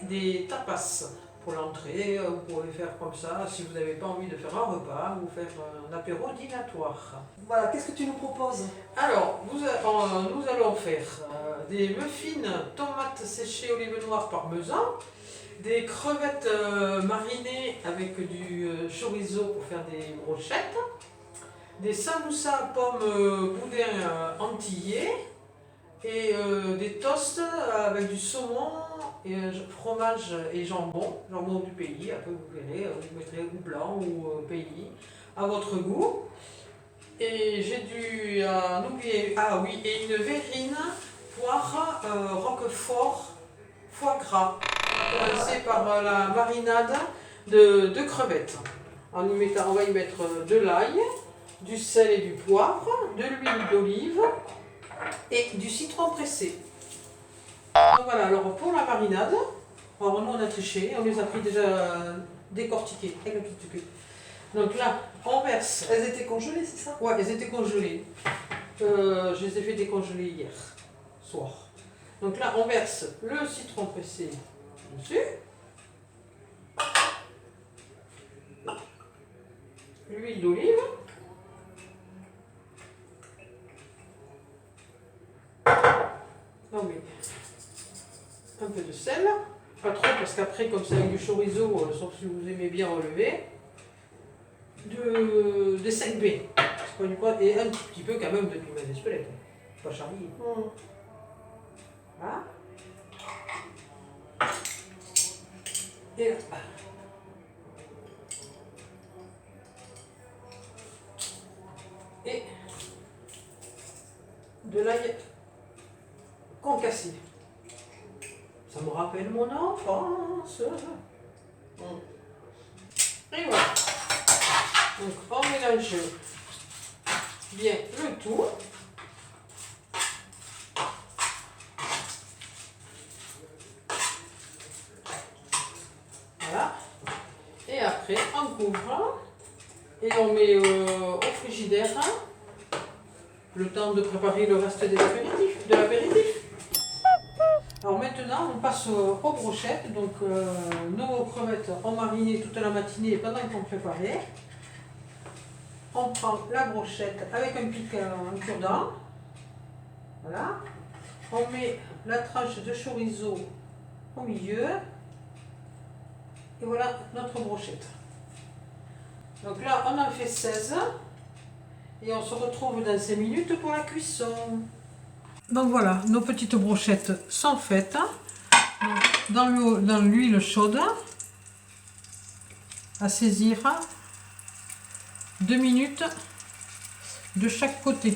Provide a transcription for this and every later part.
des tapas. Pour l'entrée, vous pouvez faire comme ça, si vous n'avez pas envie de faire un repas, ou faire un apéro dînatoire. Voilà, qu'est-ce que tu nous proposes? Alors, nous allons faire des muffins tomates séchées olive noire parmesan, des crevettes marinées avec du chorizo pour faire des brochettes, des samoussas pommes boudin antillais, et des toasts avec du saumon, et fromage et jambon du pays. Après vous verrez, vous mettrez goût blanc ou pays à votre goût. Et j'ai dû oublier, ah oui, et une verrine, poire, roquefort, foie gras. On va commencer par la marinade de crevettes. On va y mettre de l'ail, du sel et du poivre, de l'huile d'olive et du citron pressé. Donc voilà, alors pour la marinade, alors nous on a triché, on les a pris déjà décortiqués. Donc là, on verse. Elles étaient congelées, c'est ça? Ouais, elles étaient congelées. Je les ai fait décongeler hier soir. Donc là, on verse le citron pressé dessus. L'huile d'olive. Non mais, un peu de sel. Pas trop parce qu'après, comme c'est avec du chorizo, sauf si vous aimez bien relever. De 5B. Et un petit peu quand même de piment d'Espelette. Pas charrier. Voilà. Et là. Et de l'ail concassé. Ça me rappelle mon enfance. Et voilà. Donc on mélange bien le tout. Voilà. Et après on couvre et on met au frigidaire le temps de préparer le reste de l'apéritif. Alors maintenant on passe aux brochettes. Donc nos crevettes ont mariné toute la matinée pendant qu'on préparait. On prend la brochette avec un cure-dent. Voilà. On met la tranche de chorizo au milieu. Et voilà notre brochette. Donc là, on en fait 16. Et on se retrouve dans 5 minutes pour la cuisson. Donc voilà, nos petites brochettes sont faites. Dans l'huile chaude. À saisir. 2 minutes de chaque côté.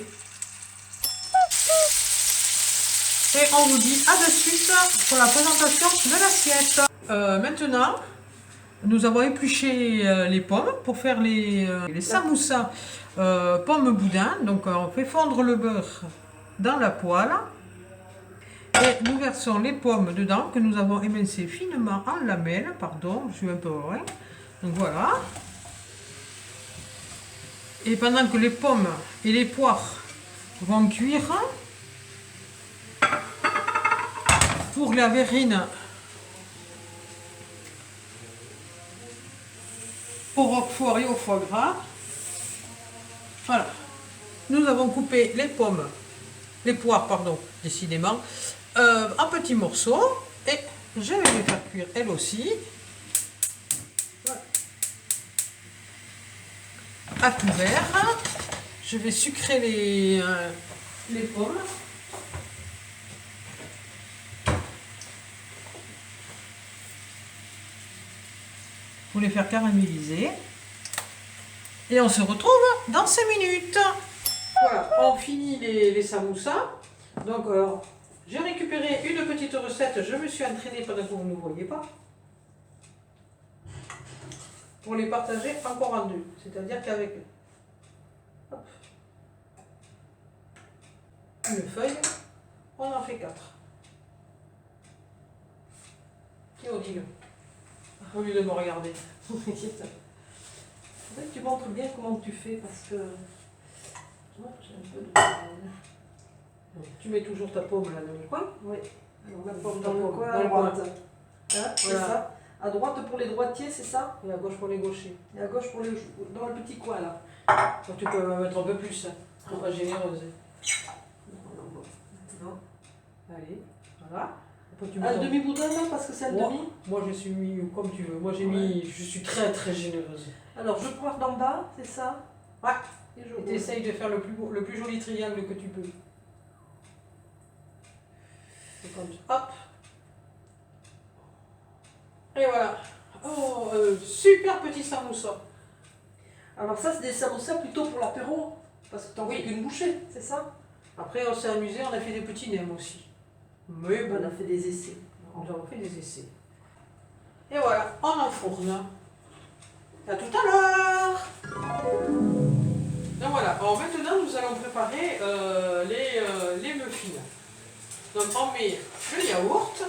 Et on vous dit à de suite pour la présentation de l'assiette. Maintenant, nous avons épluché les pommes pour faire les samoussas pommes boudin. Donc on fait fondre le beurre dans la poêle. Et nous versons les pommes dedans que nous avons émincées finement en lamelles. Pardon, je suis un peu loin. Donc voilà. Et pendant que les pommes et les poires vont cuire, pour la verrine au roquefort et au foie gras, voilà, nous avons coupé les poires, pardon, décidément, en petits morceaux et je vais les faire cuire elles aussi. Voilà. À couvert. Je vais sucrer les pommes. Pour les faire caraméliser. Et on se retrouve dans 5 minutes. Voilà, on finit les samoussas. Donc, j'ai récupéré une petite recette. Je me suis entraînée pendant que vous ne voyez pas. Pour les partager encore en deux. C'est-à-dire qu'avec une feuille, on en fait 4. Qui ont dit au lieu de me regarder. Faudrait que tu montres bien comment tu fais parce que j'ai un peu de... Tu mets toujours ta pomme là dans le coin. Oui. Alors la pomme Dans dans le coin, dans le coin. Hein, c'est Voilà. ça. À droite pour les droitiers, c'est ça? Et à gauche pour les gauchers. Et à gauche pour les... dans le petit coin là. Donc, tu peux mettre un peu plus, hein, pour pas généreuse. Non. Allez, voilà. Après, tu Un mets ton- demi-boudin là, parce que c'est un Moi, demi. moi, je suis mis comme tu veux. Moi, j'ai mis. Je suis très très généreuse. Alors je poire d'en bas, c'est ça? Ouais. Et je Et roule. t'essayes de faire le plus joli triangle que tu peux. Et comme ça. Hop. Et voilà. Oh, super petit samoussa. Alors ça, c'est des samoussas plutôt pour l'apéro. Parce que t'en Oui. fais qu'une bouchée, c'est ça? Après, on s'est amusé, on a fait des petits nems aussi. Mais bon, On a fait des essais. nous avons fait des essais. Et voilà, on enfourne. À tout à l'heure. Donc voilà, alors maintenant nous allons préparer les muffins. Donc on met le yaourt.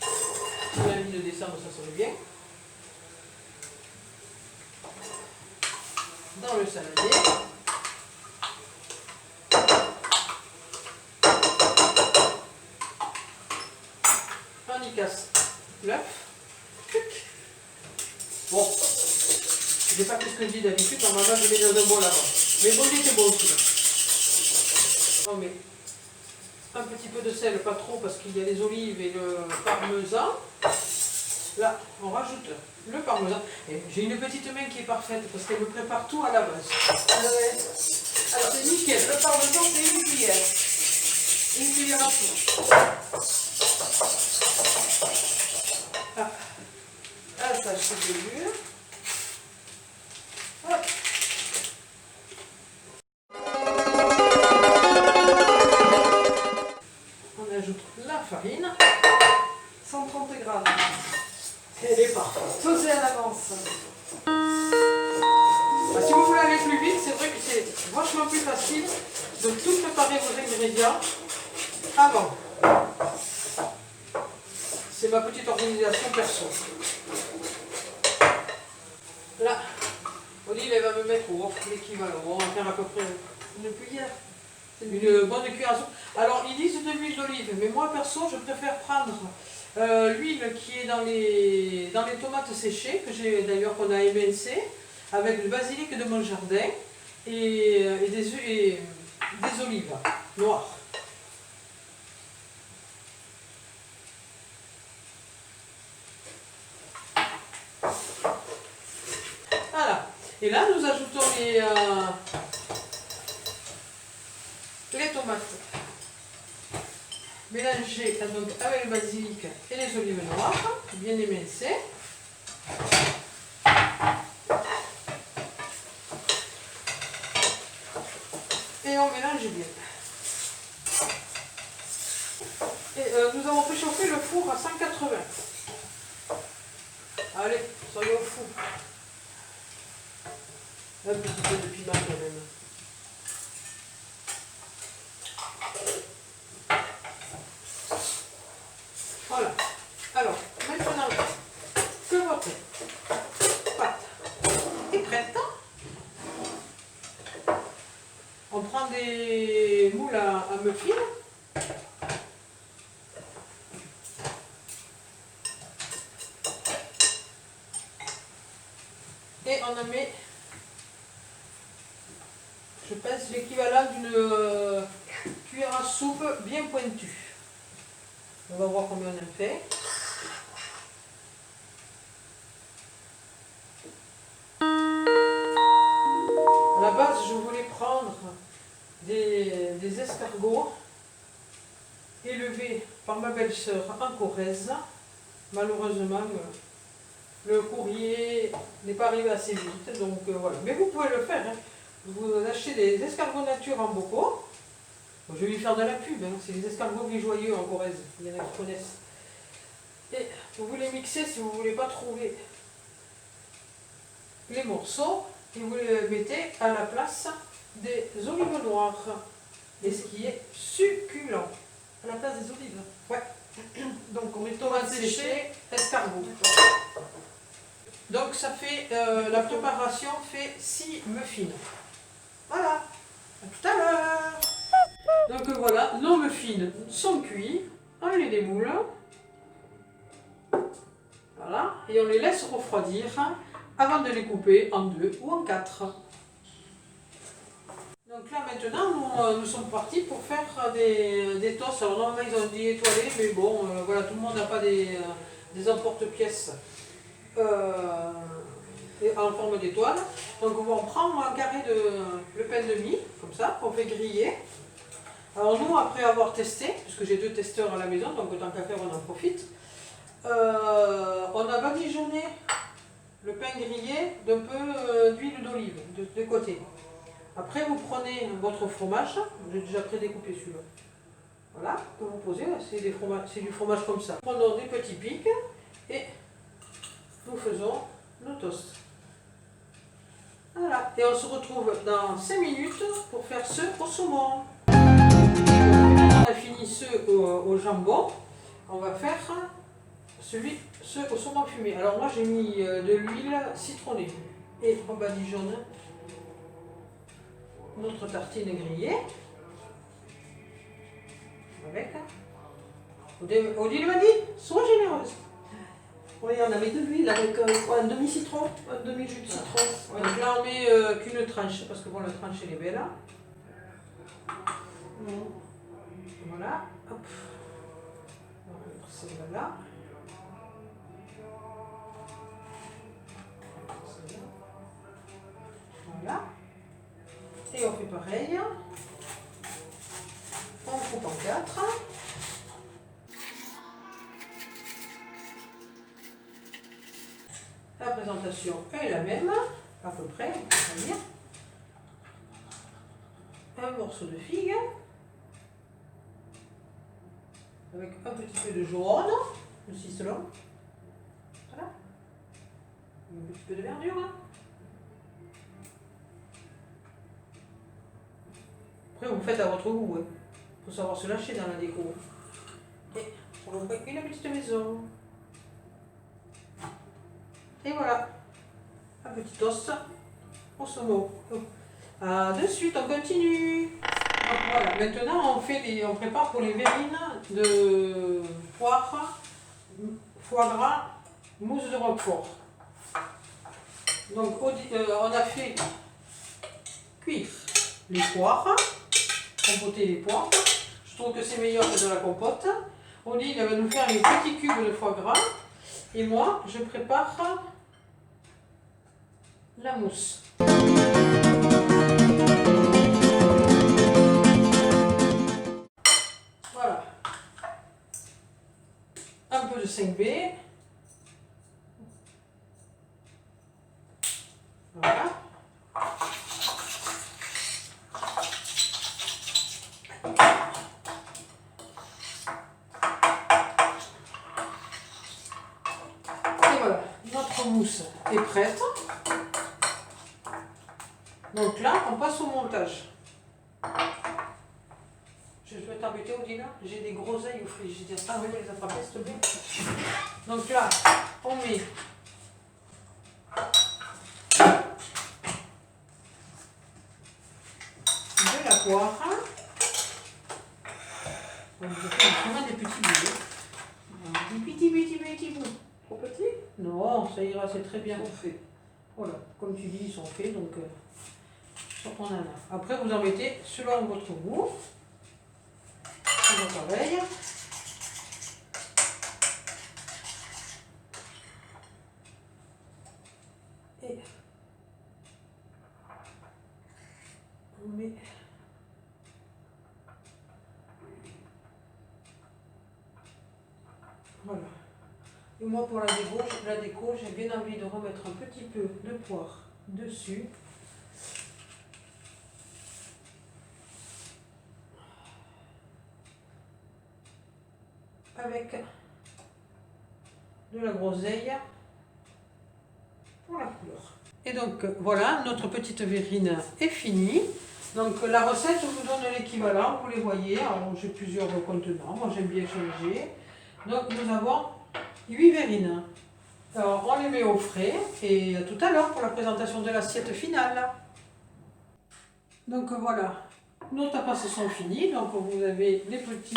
Si on a envie de descendre, ça serait bien. Dans le saladier. On y casse l'œuf. Bon, je n'ai pas fait ce que je dis d'habitude, normalement je mets dans un bol avant. Mais bon, il était bon aussi. On met un petit peu de sel, pas trop parce qu'il y a les olives et le parmesan. Là, on rajoute le parmesan. Et j'ai une petite main qui est parfaite parce qu'elle me prépare tout à la base. Alors c'est nickel, le parmesan c'est une cuillère. Une cuillère à soupe. Ah. Un sachet de levure. Hop. On ajoute la farine. 130 grammes. Elle est parfaite. Pesé à l'avance. Bah, si vous voulez aller plus vite, c'est vrai que c'est vachement plus facile de tout préparer vos ingrédients avant. C'est ma petite organisation perso. Là, Odile, elle va me mettre l'équivalent. On va faire à peu près Une cuillère. une bonne cuillère à soupe. Alors, ils disent de l'huile d'olive, mais moi, perso, je préfère prendre l'huile qui est dans les tomates séchées, que j'ai d'ailleurs qu'on a émincé, avec le basilic de mon jardin et des olives noires. Voilà. Et là, nous ajoutons les tomates mélangées donc, avec le basilic et les olives noires, bien émincées. Et on mélange bien. Et nous avons fait chauffer le four à 180. Allez, soyons fous. Un petit peu de piment quand même. Voilà. Alors, maintenant que votre pâte est prête, on prend des moules à muffins. Et on en met, je pense, l'équivalent d'une cuillère à soupe bien pointue. On va voir combien on en fait. À la base, je voulais prendre des escargots élevés par ma belle-sœur en Corrèze. Malheureusement, le courrier n'est pas arrivé assez vite, donc voilà. Mais vous pouvez le faire, hein. Vous achetez des escargots nature en bocaux. Bon, je vais lui faire de la pub, hein. C'est les escargots joyeux en Corrèze, il y en a qui connaissent. Et vous les mixez si vous ne voulez pas trouver les morceaux et vous les mettez à la place des olives noires. Et ce qui est succulent. À la place des olives. Ouais. Donc on met tomates séchées, escargots. Donc ça fait, la préparation fait 6 muffins. Voilà. À tout à l'heure. Donc voilà, nos muffins sont cuits. On les démoule. Voilà, et on les laisse refroidir avant de les couper en 2 ou en 4. Donc là maintenant, nous sommes partis pour faire des toasts. Alors normalement ils ont dit étoilés, mais bon, voilà, tout le monde n'a pas des emporte-pièces en forme d'étoile. Donc on prend un carré le pain de mie, comme ça, on fait griller. Alors nous, après avoir testé, puisque j'ai 2 testeurs à la maison, donc tant qu'à faire on en profite, on a badigeonné le pain grillé d'un peu d'huile d'olive de côté. Après vous prenez votre fromage, j'ai déjà prédécoupé celui-là. Voilà, que vous posez, c'est du fromage comme ça. Prenons des petits pics et nous faisons nos toasts. Voilà, et on se retrouve dans 5 minutes pour faire ceux au saumon. On a fini ceux au jambon, on va faire ceux au saumon fumé. Alors moi j'ai mis de l'huile citronnée et on badigeonne notre tartine grillée avec. Odile m'a dit, sois généreuse. Oui, on a mis de l'huile avec un demi-citron, un demi-jus de citron. Ouais. Donc là on met qu'une tranche, parce que bon la tranche elle est belle. Voilà, hop. On va mettre celle-là là. Voilà. Et on fait pareil. On coupe en 4. La présentation est la même, à peu près, on va dire. Un morceau de figue. Avec un petit peu de jaune, le ciselon. Voilà. Un petit peu de verdure. Après, vous faites à votre goût. Il faut savoir se lâcher dans la déco. Et on va faire une petite maison. Et voilà. Un petit toast au saumon. De suite, on continue. Donc voilà, maintenant on prépare pour les verrines de poire, foie gras, mousse de roquefort. Donc on a fait cuire les poires, compoter les poires. Je trouve que c'est meilleur que de la compote. Odile va nous faire les petits cubes de foie gras. Et moi, je prépare la mousse. Voilà. Un peu de 5B. Voilà. Et voilà, notre mousse est prête. Donc là, on passe au montage. Je vais t'embêter, Odile, j'ai des groseilles au frigidaire. Ah oui, les attraper, s'il te plaît. Donc là, on met de la poire. On fait vraiment des petits bouts. Des petits bouts. Trop petit? Non, ça ira, c'est très bien. Ils sont faits. Voilà, comme tu dis, ils sont faits, donc on en a. Après, vous en mettez selon votre goût. C'est pareil. Et on met voilà. Et moi pour la déco, j'ai bien envie de remettre un petit peu de poire dessus. Avec de la groseille pour la couleur. Et donc voilà, notre petite verrine est finie. Donc la recette, je vous donne l'équivalent, vous les voyez. Alors j'ai plusieurs contenants, moi j'aime bien changer. Donc nous avons 8 verrines. Alors on les met au frais et à tout à l'heure pour la présentation de l'assiette finale. Donc voilà, nos tapas sont finis. Donc vous avez les petits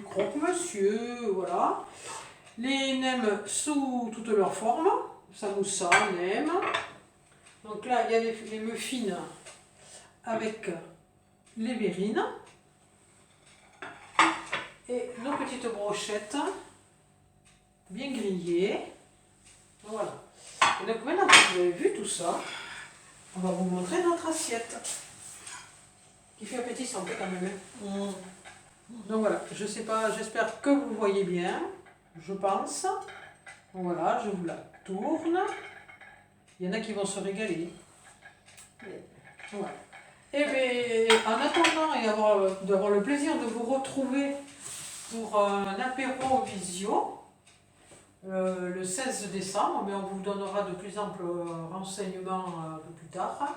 croque-monsieur, voilà. Les nems sous toutes leurs formes, samoussa, nems. Donc là, il y a les muffins avec les verrines et nos petites brochettes bien grillées. Voilà. Et donc maintenant que vous avez vu tout ça, on va vous montrer notre assiette qui fait appétissante quand même. Donc voilà, je sais pas, j'espère que vous voyez bien, je pense. Voilà, je vous la tourne. Il y en a qui vont se régaler. Voilà. Et bien, en attendant d'avoir le plaisir de vous retrouver pour un apéro visio, le 16 décembre, mais on vous donnera de plus amples renseignements un peu plus tard.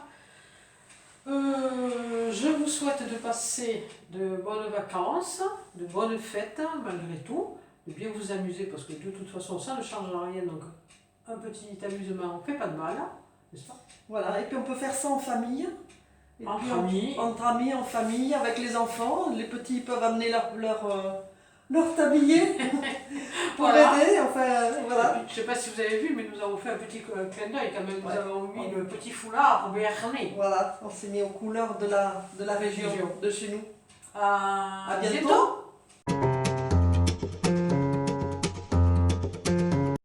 Je vous souhaite de passer de bonnes vacances, de bonnes fêtes malgré tout, de bien vous amuser parce que de toute façon ça ne change rien, donc un petit amusement ne fait pas de mal, n'est-ce pas? Voilà, et puis on peut faire ça en famille. Et Entre puis amis. entre amis, en famille, avec les enfants. Les petits peuvent amener leur tablier pour Voilà. aider. Enfin, voilà. Je ne sais pas si vous avez vu, mais nous avons fait un petit clin d'œil quand même. Nous avons mis le petit foulard béarnais. Voilà, on s'est mis aux couleurs de la région, de chez nous. À À bientôt. bientôt.